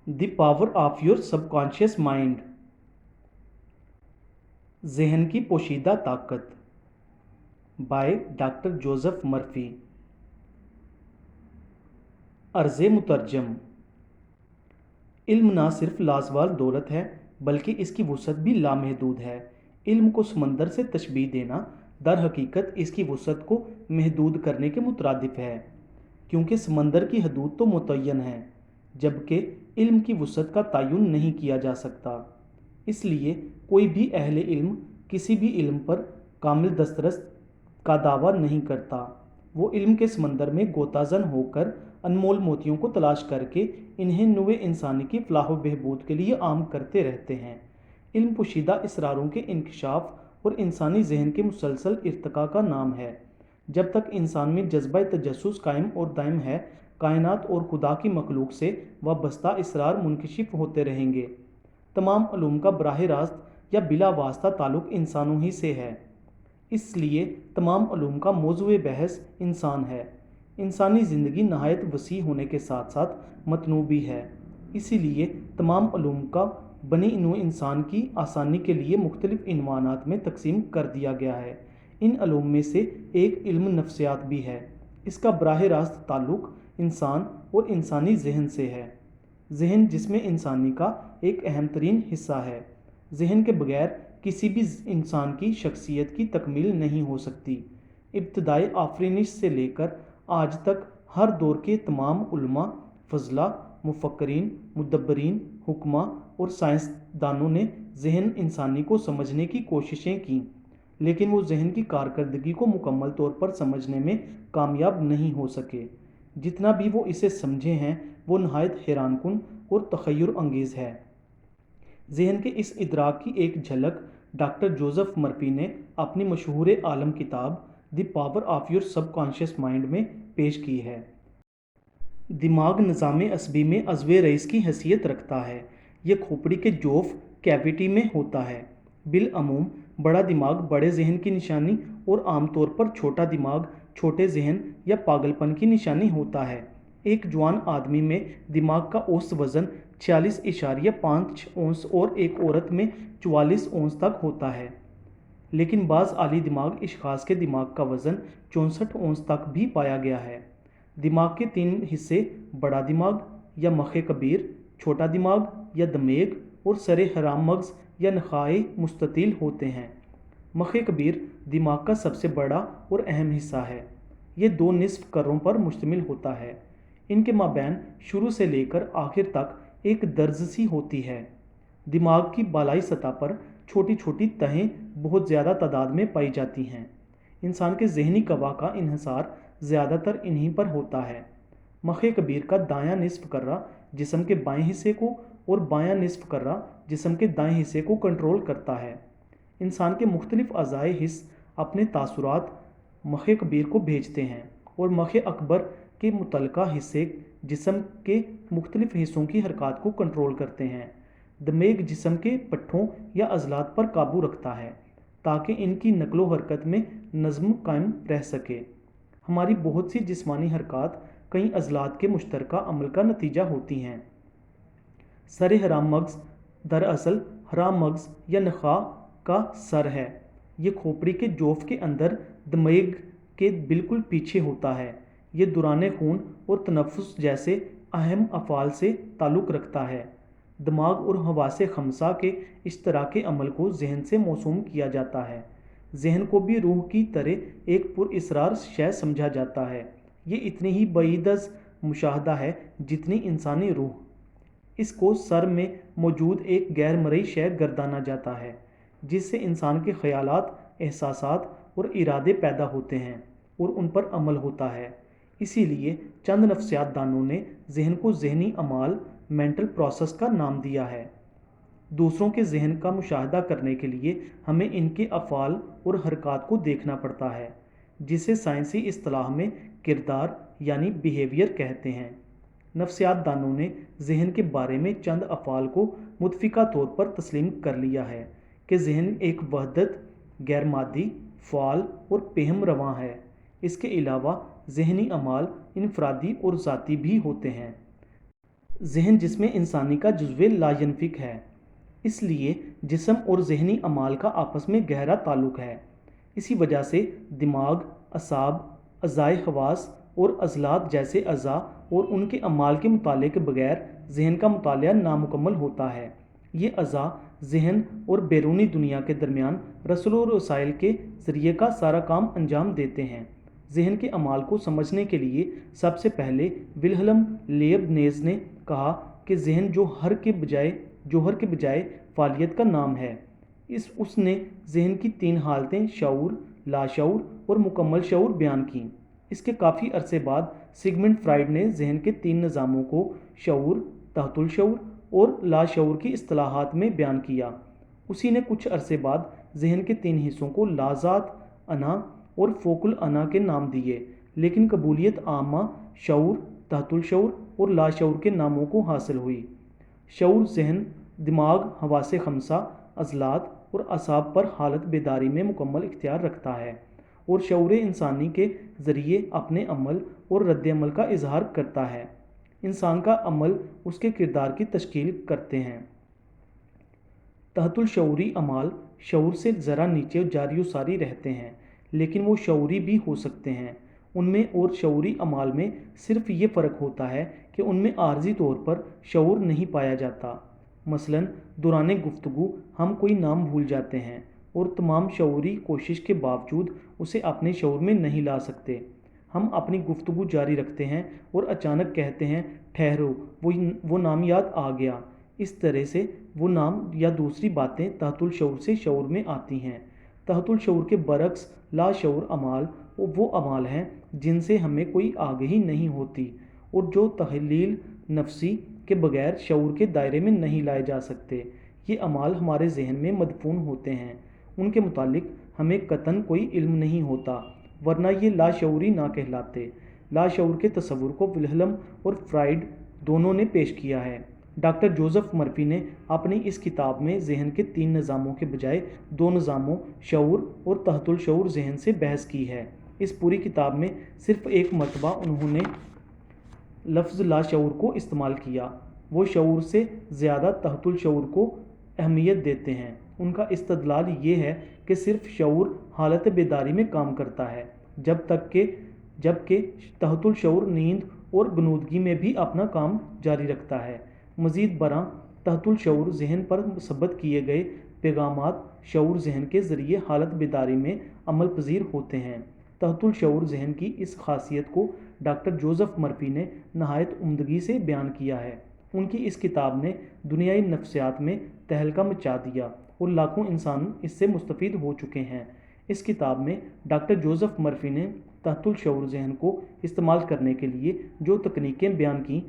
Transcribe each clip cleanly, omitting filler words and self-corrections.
The power of your subconscious mind. जहन की पोशीदा ताकत बाय डॉक्टर जोसेफ मर्फी। अर्ज़ मुतरजम। इल्म ना सिर्फ लाजवाल दौलत है बल्कि इसकी वुसअत भी लामहदूद है। इल्म को समंदर से तशबीह देना दर हकीकत इसकी वुसअत को महदूद करने के मुतरादिफ है, क्योंकि समंदर की हदूद तो मुतय्यन है जबकि इल्म की वुसअत का तयन नहीं किया जा सकता। इसलिए कोई भी अहले इल्म किसी भी इल्म पर कामिल दस्तरस का दावा नहीं करता। वो इल्म के समंदर में गोताजन होकर अनमोल मोतियों को तलाश करके इन्हें नुए इंसानी की फलाह बहबूद के लिए आम करते रहते हैं। इल्म पोशीदा इसरारों के इंकशाफ और इंसानी जहन के मुसलसल इर्तका का नाम है। जब तक इंसान में जज्बा तजस्सुस कायम और दायम है, कायनात और खुदा की मखलूक से वाबस्ता इसरार मुनकशिफ होते रहेंगे। तमाम उलूम का बराह रास्त या बिला वास्ता ताल्लुक़ इंसानों ही से है, इसलिए तमाम उलूम का मौज़ूए बहस इंसान है। इंसानी ज़िंदगी नहायत वसी होने के साथ साथ मतनू भी है, इसीलिए तमाम उलूम का बनी नू इंसान की आसानी के लिए मुख्तलिफ इनवानात में तकसीम कर दिया गया है। इन उलूम में से एक इल्म नफ्सियात भी है। इसका बराह रास्त ताल्लुक़ इंसान और इंसानी जहन से है। जहन जिस्म इंसानी का एक अहम तरीन हिस्सा है। जहन के बगैर किसी भी इंसान की शख्सियत की तकमील नहीं हो सकती। इब्तदाई आफरीनिश से लेकर आज तक हर दौर के तमाम उलमा, फजला, मुफक्करीन, मुदब्बरीन, हुक्मा और साइंसदानों ने जहन इंसानी को समझने की कोशिशें की, लेकिन वो जहन की कारकर्दगी को मुकम्मल तौर पर समझने में कामयाब नहीं हो सके। जितना भी वो इसे समझे हैं वो नहायत हैरानकुन और तखय्युर अंगेज़ है। जहन के इस इदराक की एक झलक डॉक्टर जोसेफ मर्फी ने अपनी मशहूर आलम किताब the power of your subconscious mind में पेश की है। दिमाग निज़ाम असबी में अज़्वे रईस की हैसियत रखता है। ये खोपड़ी के जोफ कैविटी में होता है। बिलअमूम बड़ा दिमाग बड़े जहन की निशानी और आमतौर पर छोटा दिमाग छोटे जहन या पागलपन की निशानी होता है। एक जवान आदमी में दिमाग का औसत वज़न 46.5 औंस और एक औरत में 44 औंस तक होता है, लेकिन बाज़ आली दिमाग इश्खास के दिमाग का वज़न 64 औंस तक भी पाया गया है। दिमाग के 3 हिस्से बड़ा दिमाग या मखे कबीर, छोटा दिमाग या दमेग और सरे हराम मगज़ या नखाए मुस्ततील होते हैं। मखे कबीर दिमाग का सबसे बड़ा और अहम हिस्सा है। ये 2 निस्फ कर्रों पर मुश्तमिल होता है। इनके माबैन शुरू से लेकर आखिर तक एक दर्ज सी होती है। दिमाग की बालाई सतह पर छोटी छोटी तहें बहुत ज़्यादा तादाद में पाई जाती हैं। इंसान के जहनी कवा का इन्हिसार ज़्यादातर इन्हीं पर होता है। मखे कबीर का दायां निस्फ कर्रा जिस्म के बाएं हिस्से को और बायां निस्फ कर्रा जिस्म के दाएं हिस्से को कंट्रोल करता है। इंसान के मुख्तलिफ अज़ाए हिस्स अपने तासुरात मखे कबीर को भेजते हैं और मखे अकबर के मुतलका हिस्से जिस्म के मुख्तलिफ हिस्सों की हरकत को कंट्रोल करते हैं। दमेग जिस्म के पट्ठों या अज़लात पर काबू रखता है ताकि इनकी नकलो हरकत में नज़्म कायम रह सके। हमारी बहुत सी जिस्मानी हरकत कई अज़लात के मुश्तरका अमल का नतीजा होती हैं। सरे हराम मगज़ दरअसल हराम मगज़ या नखा का सर है। ये खोपड़ी के जोफ के अंदर दमेग के बिल्कुल पीछे होता है। ये दुराने खून और तनफ्फुस जैसे अहम अफ़ाल से ताल्लुक़ रखता है। दिमाग और हवासे खमसा के इश्तराके अमल को जहन से मौसूम किया जाता है। जहन को भी रूह की तरह एक पुरअसरार शय समझा जाता है। ये इतनी ही बईदज़ मुशाहदा है जितनी इंसानी रूह। इसको सर में मौजूद एक गैर मरई शय गर्दाना जाता है, जिससे इंसान के ख़यालात, एहसासात और इरादे पैदा होते हैं और उन पर अमल होता है। इसीलिए चंद नफ्सियात दानों ने जहन को जहनी अमाल, मेंटल प्रोसेस का नाम दिया है। दूसरों के जहन का मुशाहदा करने के लिए हमें इनके अफ़ाल और हरकत को देखना पड़ता है, जिसे साइंसी इस्तिलाह में किरदार यानी बिहेवियर कहते हैं। नफ्सियात दानों ने जहन के बारे में चंद अफ़ाल को मुतफ़िका तौर पर तस्लीम कर लिया है कि जहन एक वहदत, गैर मादी, फ़ाल और पेहम रवां है। इसके अलावा जहनी अमाल इनफरादी और ज़ाती भी होते हैं। ذہن جسم انسانی کا جزو لاینفک ہے، اس لیے جسم اور ذہنی اعمال کا آپس میں گہرا تعلق ہے۔ اسی وجہ سے دماغ، اعصاب، اعضائے حواس اور عضلات جیسے اعضاء اور ان کے اعمال کے مطالعے کے بغیر ذہن کا مطالعہ نامکمل ہوتا ہے۔ یہ اعضاء ذہن اور بیرونی دنیا کے درمیان رسل و رسائل کے ذریعے کا سارا کام انجام دیتے ہیں۔ ذہن کے اعمال کو سمجھنے کے لیے سب سے پہلے ولہلم لیبنیز نے کہا کہ ذہن جوہر کے بجائے فعالیت کا نام ہے۔ اس نے ذہن کی 3 حالتیں شعور، لاشعور اور مکمل شعور بیان کیں۔ اس کے کافی عرصے بعد سگمنڈ فرائیڈ نے ذہن کے 3 نظاموں کو شعور، تحت الشعور اور لاشعور کی اصطلاحات میں بیان کیا۔ اسی نے کچھ عرصے بعد ذہن کے 3 حصوں کو لاذات، انا اور فوق الانا کے نام دیے، لیکن قبولیت عامہ شعور، تحت الشعور اور لاشعور کے ناموں کو حاصل ہوئی۔ شعور ذہن، دماغ، حواس خمسہ، عضلات اور اعصاب پر حالت بیداری میں مکمل اختیار رکھتا ہے اور شعور انسانی کے ذریعے اپنے عمل اور رد عمل کا اظہار کرتا ہے۔ انسان کا عمل اس کے کردار کی تشکیل کرتے ہیں۔ تحت الشعوری اعمال شعور سے ذرا نیچے جاری و ساری رہتے ہیں، لیکن وہ شعوری بھی ہو سکتے ہیں۔ ان میں اور شعوری اعمال میں صرف یہ فرق ہوتا ہے کہ ان میں عارضی طور پر شعور نہیں پایا جاتا۔ مثلاً دوران گفتگو ہم کوئی نام بھول جاتے ہیں اور تمام شعوری کوشش کے باوجود اسے اپنے شعور میں نہیں لا سکتے۔ ہم اپنی گفتگو جاری رکھتے ہیں اور اچانک کہتے ہیں ٹھہرو، وہ نام یاد آ گیا۔ اس طرح سے وہ نام یا دوسری باتیں تحت الشعور سے شعور میں آتی ہیں۔ تحت الشعور کے برعکس لاشعور اعمال وہ اعمال ہیں جن سے ہمیں کوئی آگہی نہیں ہوتی اور جو تحلیل نفسی کے بغیر شعور کے دائرے میں نہیں لائے جا سکتے۔ یہ اعمال ہمارے ذہن میں مدفون ہوتے ہیں، ان کے متعلق ہمیں قطعاً کوئی علم نہیں ہوتا، ورنہ یہ لاشعوری نہ کہلاتے۔ لاشعور کے تصور کو ولہلم اور فرائیڈ دونوں نے پیش کیا ہے۔ ڈاکٹر جوزف مرفی نے اپنی اس کتاب میں ذہن کے 3 نظاموں کے بجائے 2 نظاموں شعور اور تحت الشعور ذہن سے بحث کی ہے۔ اس پوری کتاب میں صرف 1 مرتبہ انہوں نے لفظ لاشعور کو استعمال کیا۔ وہ شعور سے زیادہ تحت الشعور کو اہمیت دیتے ہیں۔ ان کا استدلال یہ ہے کہ صرف شعور حالت بیداری میں کام کرتا ہے، جبکہ تحت الشعور نیند اور غنودگی میں بھی اپنا کام جاری رکھتا ہے۔ مزید برآں تحت الشعور ذہن پر مثبت کیے گئے پیغامات شعور ذہن کے ذریعے حالت بیداری میں عمل پذیر ہوتے ہیں۔ تحت الشعور ذہن کی اس خاصیت کو ڈاکٹر جوزف مرفی نے نہایت عمدگی سے بیان کیا ہے۔ ان کی اس کتاب نے دنیائے نفسیات میں تہلکہ مچا دیا اور لاکھوں انسان اس سے مستفید ہو چکے ہیں۔ اس کتاب میں ڈاکٹر جوزف مرفی نے تحت الشعور ذہن کو استعمال کرنے کے لیے جو تکنیکیں بیان کیں،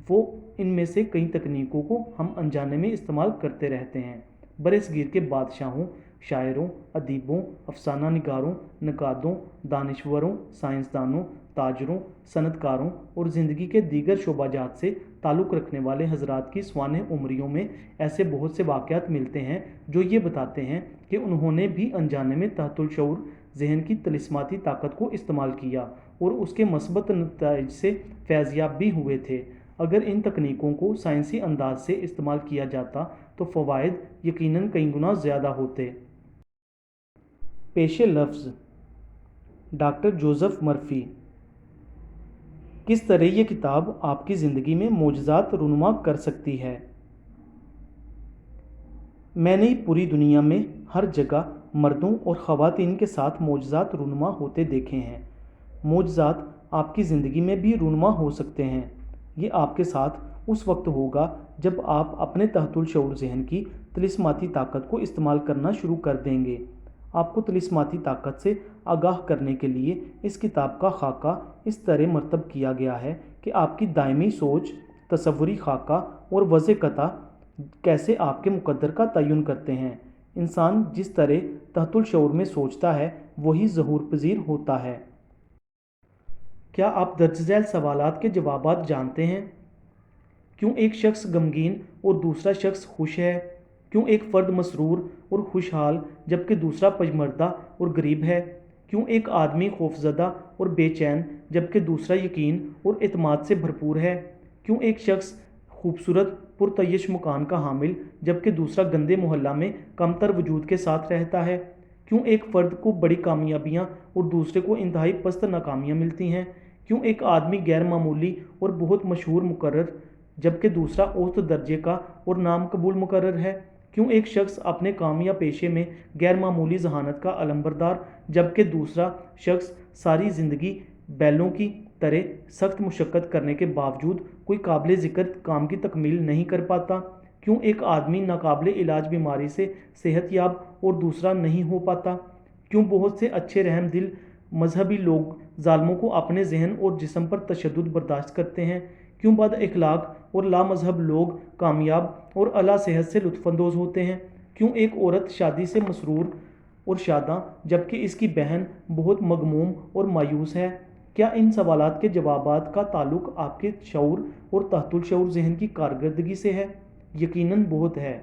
وہ ان میں سے کئی تکنیکوں کو ہم انجانے میں استعمال کرتے رہتے ہیں۔ برصغیر کے بادشاہوں، شاعروں، ادیبوں، افسانہ نگاروں، نقادوں، دانشوروں، سائنسدانوں، تاجروں، صنعت کاروں اور زندگی کے دیگر شعبہ جات سے تعلق رکھنے والے حضرات کی سوانح عمریوں میں ایسے بہت سے واقعات ملتے ہیں جو یہ بتاتے ہیں کہ انہوں نے بھی انجانے میں تحت الشعور ذہن کی طلسماتی طاقت کو استعمال کیا اور اس کے مثبت نتائج سے فیضیاب بھی ہوئے تھے۔ اگر ان تکنیکوں کو سائنسی انداز سے استعمال کیا جاتا تو فوائد یقیناً کئی گنا زیادہ ہوتے۔ پیش لفظ ڈاکٹر جوزف مرفی۔ کس طرح یہ کتاب آپ کی زندگی میں معجزات رونما کر سکتی ہے؟ میں نے پوری دنیا میں ہر جگہ مردوں اور خواتین کے ساتھ معجزات رونما ہوتے دیکھے ہیں۔ معجزات آپ کی زندگی میں بھی رونما ہو سکتے ہیں۔ یہ آپ کے ساتھ اس وقت ہوگا جب آپ اپنے تحت الشعور ذہن کی طلسماتی طاقت کو استعمال کرنا شروع کر دیں گے۔ آپ کو طلسماتی طاقت سے آگاہ کرنے کے لیے اس کتاب کا خاکہ اس طرح مرتب کیا گیا ہے کہ آپ کی دائمی سوچ، تصوری خاکہ اور وضع قطع کیسے آپ کے مقدر کا تعین کرتے ہیں۔ انسان جس طرح تحت الشعور میں سوچتا ہے وہی ظہور پذیر ہوتا ہے۔ کیا آپ درج ذیل سوالات کے جوابات جانتے ہیں؟ کیوں ایک شخص غمگین اور دوسرا شخص خوش ہے؟ کیوں ایک فرد مسرور اور خوشحال جبکہ دوسرا پژمردہ اور غریب ہے؟ کیوں ایک آدمی خوفزدہ اور بے چین جبکہ دوسرا یقین اور اعتماد سے بھرپور ہے؟ کیوں ایک شخص खूबसूरत पुरतयश मकान का हामिल जबकि दूसरा गंदे मोहल्ला में कमतर वजूद के साथ रहता है? क्यों एक फ़र्द को बड़ी कामयाबियां और दूसरे को इंतहाई पस्त नाकामियां मिलती हैं? क्यों एक आदमी गैर मामूली और बहुत मशहूर मुकर्रर जबकि दूसरा औसत दर्जे का और नाम कबूल मुकर्रर है? क्यों एक शख्स अपने काम या पेशे में गैर मामूली जहानत का अलंबरदार जबकि दूसरा शख्स सारी ज़िंदगी बैलों की तरह सख्त मुशक्क़त करने के बावजूद कोई काबिल ज़िक्र काम की तकमील नहीं कर पाता? क्यों एक आदमी नाकाबिल इलाज बीमारी से सेहतयाब और दूसरा नहीं हो पाता? क्यों बहुत से अच्छे रहम दिल मजहबी लोग ज़ालिमों को अपने जहन और जिस्म पर तशद्दुद बर्दाश्त करते हैं? क्यों बद इखलाक और लामजहब लोग कामयाब और अला सेहत से लुत्फ़अंदोज़ होते हैं? क्यों एक औरत शादी से मसरूर और शादां जबकि इसकी बहन बहुत मगमूम और मायूस है? क्या इन सवालात के जवाबात का ताल्लुक आपके शऊर और तहतुल शऊर ज़हन की कारकर्दगी से है? यकीनन बहुत है।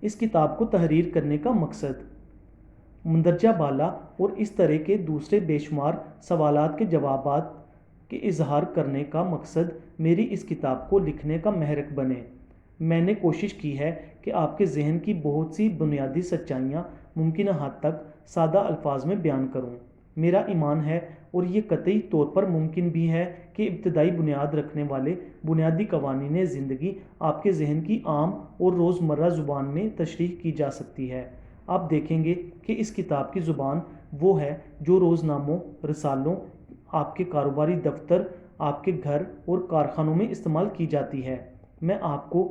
इस किताब को तहरीर करने का मकसद मंदरजा बाला और इस तरह के दूसरे बेशुमार सवालात के जवाबात के इजहार करने का मकसद मेरी इस किताब को लिखने का महरक बने। मैंने कोशिश की है कि आपके जहन की बहुत सी बुनियादी सच्चाइयाँ मुमकिन हद तक सादा अल्फाज में बयान करूँ। मेरा ईमान है और ये कतई तौर पर मुमकिन भी है कि इब्तदाई बुनियाद रखने वाले बुनियादी कवानीन ज़िंदगी आपके जहन की आम और रोज़मर्रा ज़ुबान में तशरीह की जा सकती है। आप देखेंगे कि इस किताब की ज़ुबान वो है जो रोज़नामों, रसालों, आपके कारोबारी दफ्तर, आपके घर और कारखानों में इस्तेमाल की जाती है। मैं आपको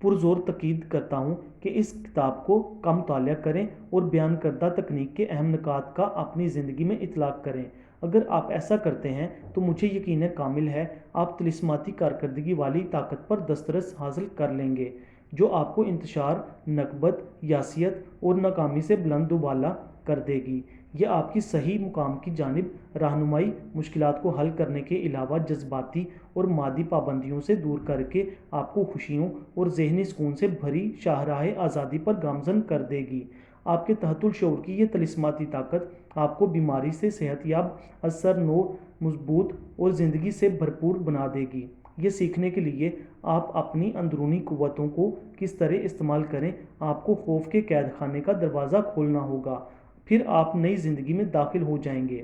पुरज़ोर तकीद करता हूँ कि इस किताब को का मुतालिया करें और बयान करदा तकनीक के अहम निकात का अपनी ज़िंदगी में इतलाक़ करें। अगर आप ऐसा करते हैं तो मुझे यकीन कामिल है आप तिलिस्माती कारकर्दगी वाली ताकत पर दस्तरस हासिल कर लेंगे जो आपको इंतशार, नकबत, यासियत और नाकामी से बुलंद उबाला कर देगी। यह आपकी सही मुकाम की जानिब रहनुमाई, मुश्किलात को हल करने के अलावा जज्बाती और मादी पाबंदियों से दूर करके आपको खुशियों और ज़हनी सुकून से भरी शाहराह आज़ादी पर गामज़न कर देगी। आपके तहतुल शऊर की ये तिलिस्माती ताकत आपको बीमारी से सेहतयाब, असर नो, मजबूत और ज़िंदगी से भरपूर बना देगी। ये सीखने के लिए आप अपनी अंदरूनी क़ुव्वतों को किस तरह इस्तेमाल करें, आपको खौफ के कैद खाने का दरवाज़ा खोलना होगा। फिर आप नई ज़िंदगी में दाखिल हो जाएंगे।